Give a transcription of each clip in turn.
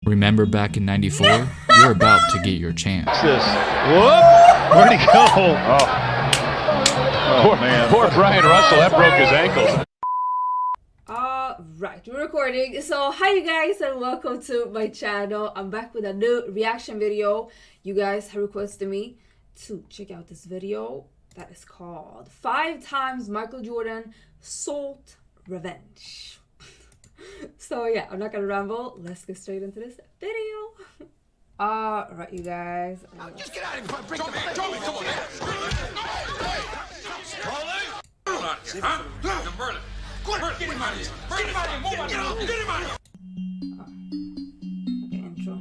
Remember back in '94? You're about to get your chance. Whoop! Where'd he go? Oh man. Poor Brian Russell, that broke his ankles. Alright, we're recording. So hi you guys and welcome to my channel. I'm back with a new reaction video. You guys have requested me to check out this video that is called 5 Times Michael Jordan Sought Revenge. So yeah, I'm not gonna ramble. Let's get straight into this video. Alright, you guys. Just get out of here. Break the man. Come on, man. Get him out of here. Get him out of here. Move out of here. Get him out of here. Okay, intro.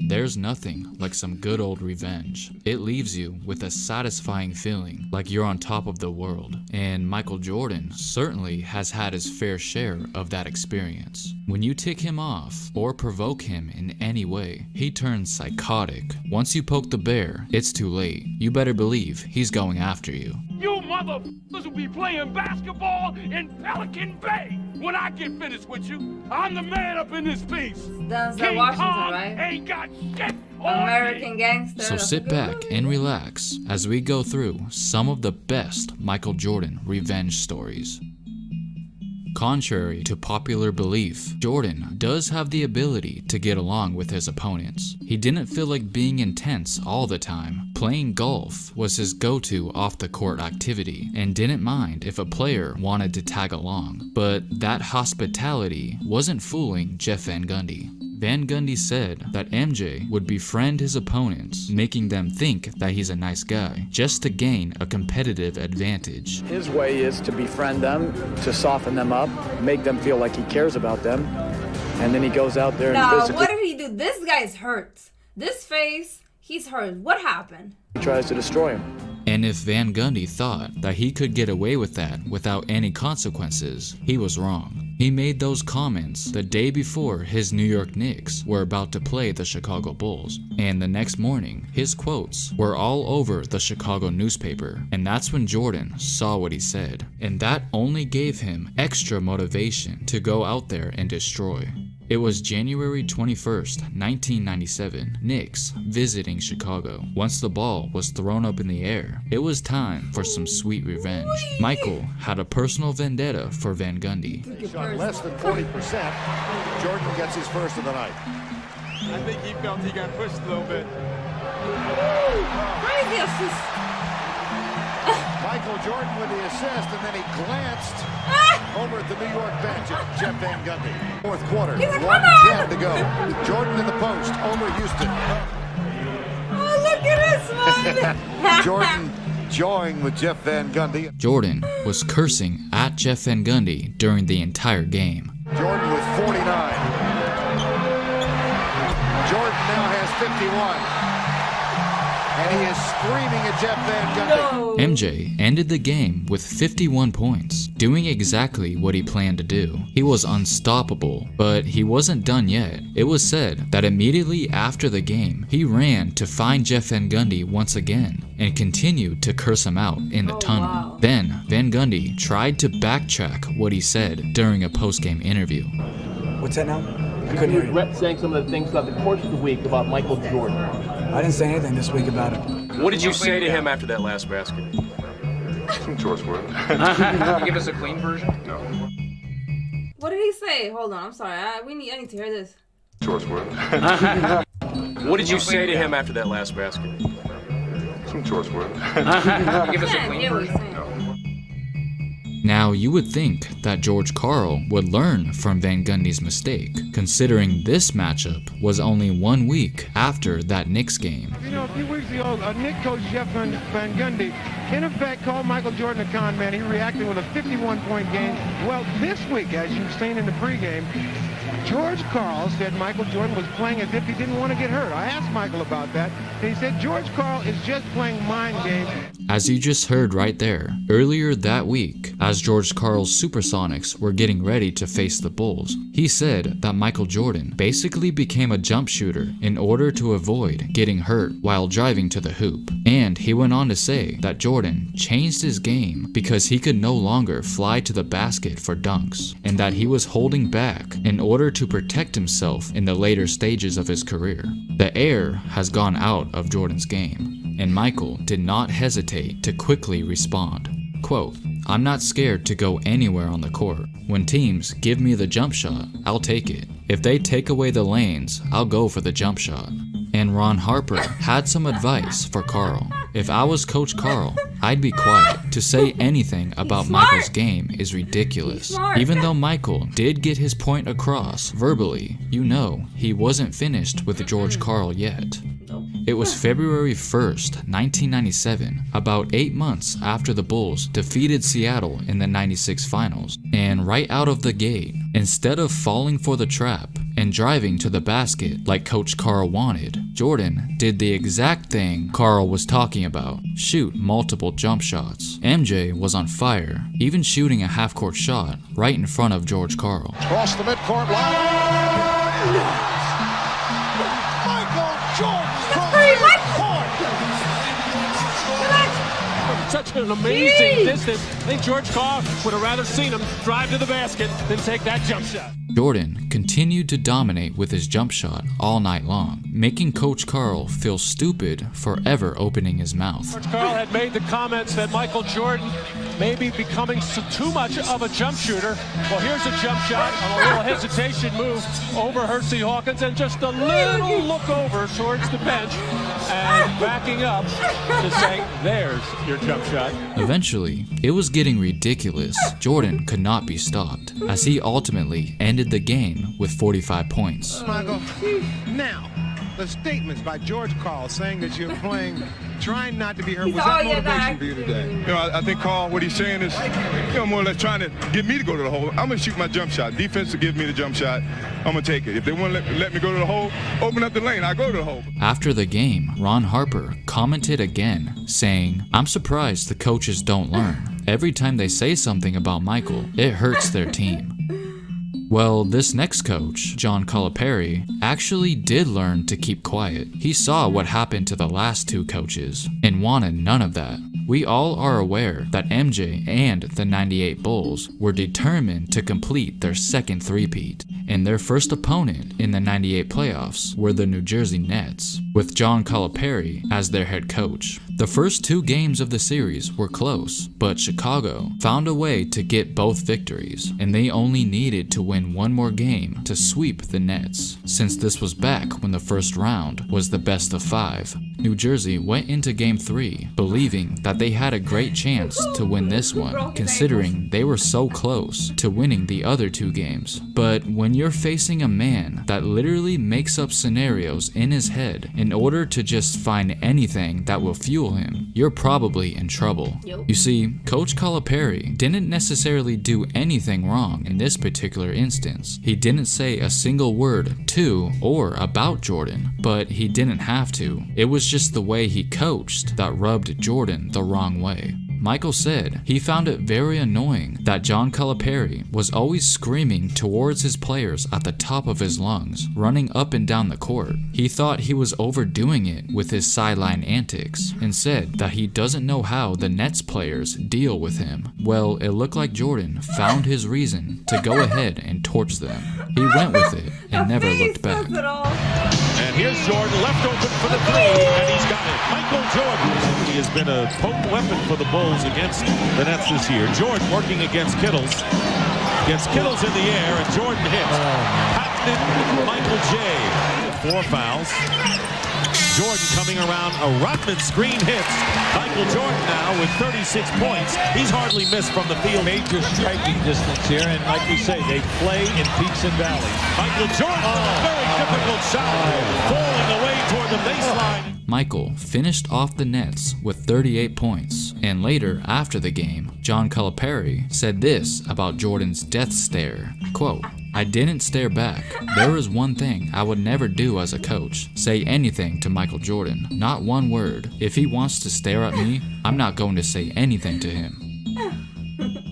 There's nothing like some good old revenge. It leaves you with a satisfying feeling like you're on top of the world. And Michael Jordan certainly has had his fair share of that experience. When you tick him off or provoke him in any way, he turns psychotic. Once you poke the bear, it's too late. You better believe he's going after you. You motherfuckers will be playing basketball in Pelican Bay when I get finished with you. I'm the man up in this piece. Denzel King Washington, Kong right? ain't got shit on American me. Gangster. So sit back and relax as we go through some of the best Michael Jordan revenge stories. Contrary to popular belief, Jordan does have the ability to get along with his opponents. He didn't feel like being intense all the time. Playing golf was his go-to off-the-court activity and didn't mind if a player wanted to tag along. But that hospitality wasn't fooling Jeff Van Gundy. Van Gundy said that MJ would befriend his opponents, making them think that he's a nice guy, just to gain a competitive advantage. His way is to befriend them, to soften them up, make them feel like he cares about them, and then he goes out there and No, physically what did he do? This guy's hurt. This face, he's hurt. What happened? tries to destroy him. And if Van Gundy thought that he could get away with that without any consequences, he was wrong. He made those comments the day before his New York Knicks were about to play the Chicago Bulls, and the next morning, his quotes were all over the Chicago newspaper, and that's when Jordan saw what he said, and that only gave him extra motivation to go out there and destroy. It was January 21st, 1997, Knicks visiting Chicago. Once the ball was thrown up in the air, it was time for some sweet revenge. Michael had a personal vendetta for Van Gundy. Shot less than 40%. Jordan gets his first of the night. I think he felt he got pushed a little bit. Crazy assist. Michael Jordan with the assist, and then he glanced over at the New York bench at Jeff Van Gundy. Fourth quarter, 1:10 to go. Jordan in the post over Houston. Oh, look at this one. Jordan jawing with Jeff Van Gundy. Jordan was cursing at Jeff Van Gundy during the entire game. Jordan with 49. Jordan now has 51. And he is screaming at Jeff Van Gundy. No. MJ ended the game with 51 points, doing exactly what he planned to do. He was unstoppable, but he wasn't done yet. It was said that immediately after the game, he ran to find Jeff Van Gundy once again and continued to curse him out in the tunnel. Wow. Then, Van Gundy tried to backtrack what he said during a post-game interview. What's that now? I couldn't hear you. regret saying some of the things throughout the course of the week about Michael Jordan. I didn't say anything this week about it. What did you say to him after that last basket? Some choice words. Can you give us a clean version? No. What did he say? Hold on, I'm sorry. I need to hear this. Choice words. What did you say to him after that last basket? Some choice words. Can you give us a Yeah, clean hear what he's version? saying. No. Now, you would think that George Karl would learn from Van Gundy's mistake, considering this matchup was only 1 week after that Knicks game. You know, a few weeks ago, Nick coach Jeff Van Gundy, in effect, called Michael Jordan a con man. He reacted with a 51-point game. Well, this week, as you've seen in the pregame, George Karl said Michael Jordan was playing as if he didn't want to get hurt. I asked Michael about that, and he said George Karl is just playing mind games. As you just heard right there, earlier that week, as George Karl's Supersonics were getting ready to face the Bulls, he said that Michael Jordan basically became a jump shooter in order to avoid getting hurt while driving to the hoop. And he went on to say that Jordan changed his game because he could no longer fly to the basket for dunks, and that he was holding back in order to protect himself in the later stages of his career. The air has gone out of Jordan's game, and Michael did not hesitate to quickly respond. Quote, "I'm not scared to go anywhere on the court. When teams give me the jump shot, I'll take it. If they take away the lanes, I'll go for the jump shot." And Ron Harper had some advice for Karl. "If I was Coach Karl, I'd be quiet. To say anything about Michael's game is ridiculous." Even though Michael did get his point across verbally, you know he wasn't finished with George Karl yet. It was February 1st, 1997, about 8 months after the Bulls defeated Seattle in the '96 finals. And right out of the gate, instead of falling for the trap and driving to the basket like Coach Karl wanted, Jordan did the exact thing Karl was talking about: shoot multiple jump shots. MJ was on fire, even shooting a half-court shot right in front of George Karl. Across the midcourt line. Michael Jordan from midcourt. Such an amazing distance. I think George Karl would have rather seen him drive to the basket than take that jump shot. Jordan continued to dominate with his jump shot all night long, making Coach Karl feel stupid for ever opening his mouth. Coach Karl had made the comments that Michael Jordan may be becoming too much of a jump shooter. Well, here's a jump shot on a little hesitation move over Hersey Hawkins, and just a little look over towards the bench and backing up to say, "There's your jump shot." Eventually, it was getting ridiculous. Jordan could not be stopped, as he ultimately ended the game with 45 points. Michael, now, the statements by George Karl saying that you're playing, trying not to be hurt, was that motivation for you today? You know, I think Karl, what he's saying is, more or less trying to get me to go to the hole. I'm going to shoot my jump shot. Defense will give me the jump shot. I'm going to take it. If they want to let me go to the hole, open up the lane, I go to the hole. After the game, Ron Harper commented again, saying, "I'm surprised the coaches don't learn. Every time they say something about Michael, it hurts their team." Well, this next coach, John Calipari, actually did learn to keep quiet. He saw what happened to the last two coaches and wanted none of that. We all are aware that MJ and the '98 Bulls were determined to complete their second three-peat, and their first opponent in the '98 playoffs were the New Jersey Nets, with John Calipari as their head coach. The first two games of the series were close, but Chicago found a way to get both victories, and they only needed to win one more game to sweep the Nets. Since this was back when the first round was the best of 5, New Jersey went into Game 3 believing that they had a great chance to win this one, considering they were so close to winning the other two games. But when you're facing a man that literally makes up scenarios in his head in order to just find anything that will fuel him, you're probably in trouble. You see, Coach Calipari didn't necessarily do anything wrong in this particular instance. He didn't say a single word to or about Jordan, but he didn't have to. It was just the way he coached that rubbed Jordan the wrong way. Michael said he found it very annoying that John Calipari was always screaming towards his players at the top of his lungs, running up and down the court. He thought he was overdoing it with his sideline antics, and said that he doesn't know how the Nets players deal with him. Well, it looked like Jordan found his reason to go ahead and torch them. He went with it and never looked back. And here's Jordan, left open for the three, and he's got it. Michael Jordan. He has been a potent weapon for the Bulls against the Nets this year. Jordan working against Kittles. Gets Kittles in the air, and Jordan hits. Patented Michael J. 4 fouls. Jordan coming around a Rodman screen hits. Michael Jordan now with 36 points. He's hardly missed from the field. Major striking distance here, and like we say, they play in peaks and valleys. Michael Jordan with a very difficult shot, falling away toward the baseline. Michael finished off the Nets with 38 points, and later after the game, John Calipari said this about Jordan's death stare, quote, "I didn't stare back. There is one thing I would never do as a coach. Say anything to Michael Jordan. Not one word. If he wants to stare at me, I'm not going to say anything to him."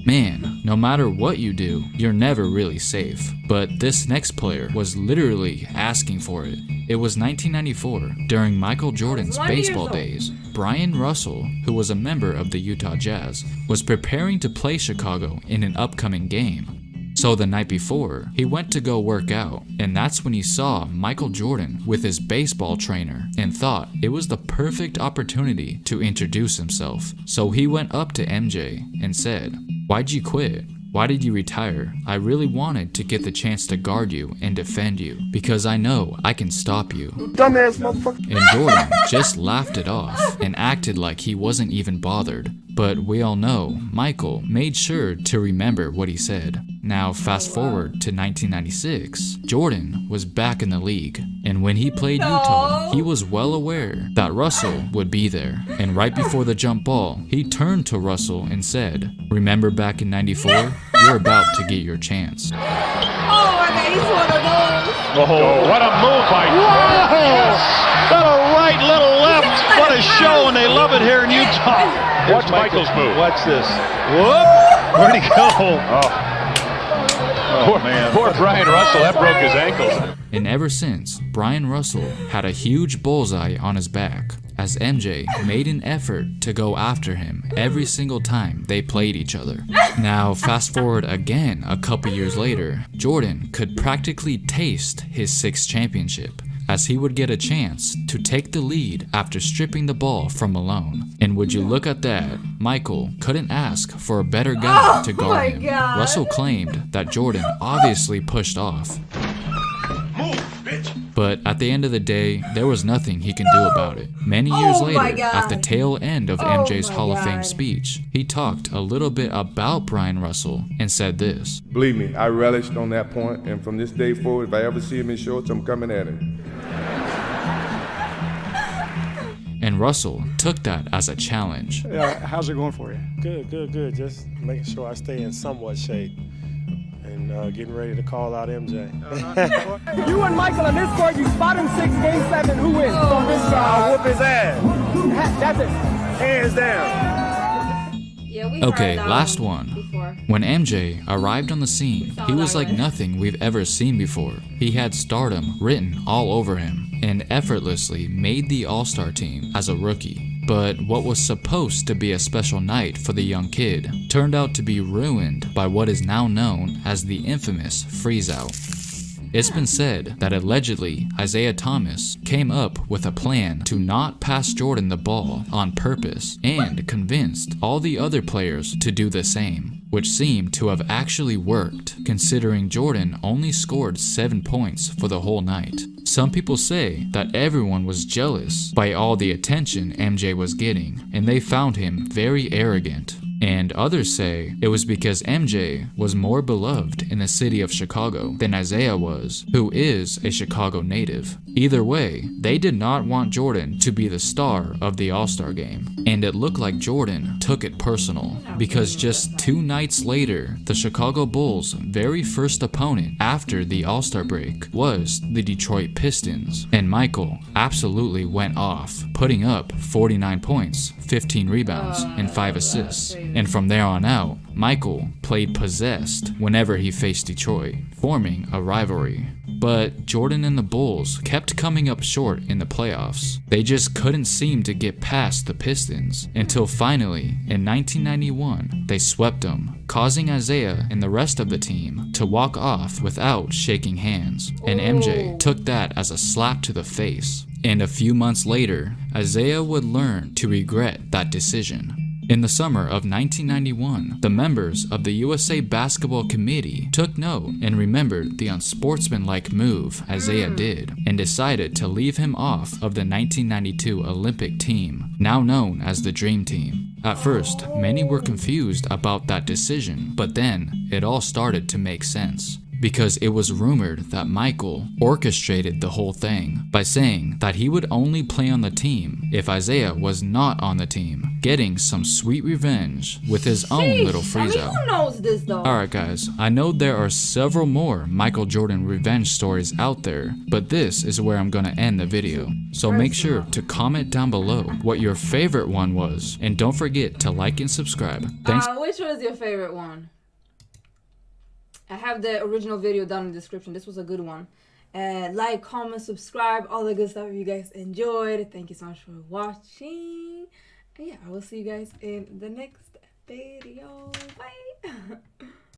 Man, no matter what you do, you're never really safe. But this next player was literally asking for it. It was 1994, during Michael Jordan's baseball days. Brian Russell, who was a member of the Utah Jazz, was preparing to play Chicago in an upcoming game. So the night before, he went to go work out, and that's when he saw Michael Jordan with his baseball trainer and thought it was the perfect opportunity to introduce himself. So he went up to MJ and said, "Why'd you quit? Why did you retire? I really wanted to get the chance to guard you and defend you because I know I can stop you." Dumbass motherfucker. And Jordan just laughed it off and acted like he wasn't even bothered. But we all know Michael made sure to remember what he said. Now fast forward to 1996, Jordan was back in the league, and when he played Utah, he was well aware that Russell would be there. And right before the jump ball, he turned to Russell and said, "Remember back in '94? You're about to get your chance." Oh my God, he's one of those. Oh, what a move by Little right, little left. What a show, and they love it here in Utah. Watch Michael's move. Watch this. Whoop! Where'd he go? Oh man. Poor Brian Russell, that broke his ankles. And ever since, Brian Russell had a huge bullseye on his back, as MJ made an effort to go after him every single time they played each other. Now fast forward again a couple years later, Jordan could practically taste his 6th championship, as he would get a chance to take the lead after stripping the ball from Malone. And would you look at that, Michael couldn't ask for a better guy to guard him. Russell claimed that Jordan obviously pushed off. But at the end of the day, there was nothing he can do about it. Many years later, at the tail end of MJ's Hall of Fame speech, he talked a little bit about Brian Russell and said this. Believe me, I relished on that point, and from this day forward, if I ever see him in shorts, I'm coming at him. And Russell took that as a challenge. How's it going for you? Good. Just making sure I stay in somewhat shape and getting ready to call out MJ. You and Michael on this court, you spot him 6, game 7. Who wins on this side? I'll whoop his ass. That's it. Hands down. Okay, last one. When MJ arrived on the scene, he was like nothing we've ever seen before. He had stardom written all over him and effortlessly made the All-Star team as a rookie. But what was supposed to be a special night for the young kid turned out to be ruined by what is now known as the infamous freeze-out. It's been said that allegedly Isaiah Thomas came up with a plan to not pass Jordan the ball on purpose and convinced all the other players to do the same, which seemed to have actually worked considering Jordan only scored 7 points for the whole night. Some people say that everyone was jealous by all the attention MJ was getting and they found him very arrogant. And others say it was because MJ was more beloved in the city of Chicago than Isaiah was, who is a Chicago native. Either way, they did not want Jordan to be the star of the All-Star game. And it looked like Jordan took it personal, because just 2 nights later, the Chicago Bulls' very first opponent after the All-Star break was the Detroit Pistons. And Michael absolutely went off, putting up 49 points, 15 rebounds, and 5 assists. And from there on out, Michael played possessed whenever he faced Detroit, forming a rivalry. But Jordan and the Bulls kept coming up short in the playoffs. They just couldn't seem to get past the Pistons until finally, in 1991, they swept them, causing Isaiah and the rest of the team to walk off without shaking hands. And MJ took that as a slap to the face. And a few months later, Isaiah would learn to regret that decision. In the summer of 1991, the members of the USA Basketball Committee took note and remembered the unsportsmanlike move Isaiah did and decided to leave him off of the 1992 Olympic team, now known as the Dream Team. At first, many were confused about that decision, but then it all started to make sense. Because it was rumored that Michael orchestrated the whole thing by saying that he would only play on the team if Isaiah was not on the team, getting some sweet revenge with his own little freeze-out. Who knows this though? Alright guys, I know there are several more Michael Jordan revenge stories out there, but this is where I'm gonna end the video. So make sure to comment down below what your favorite one was, and don't forget to like and subscribe. Thanks. Which one is your favorite one? I have the original video down in the description. This was a good one. Like, comment, subscribe, all the good stuff if you guys enjoyed. Thank you so much for watching. And yeah, I will see you guys in the next video. Bye.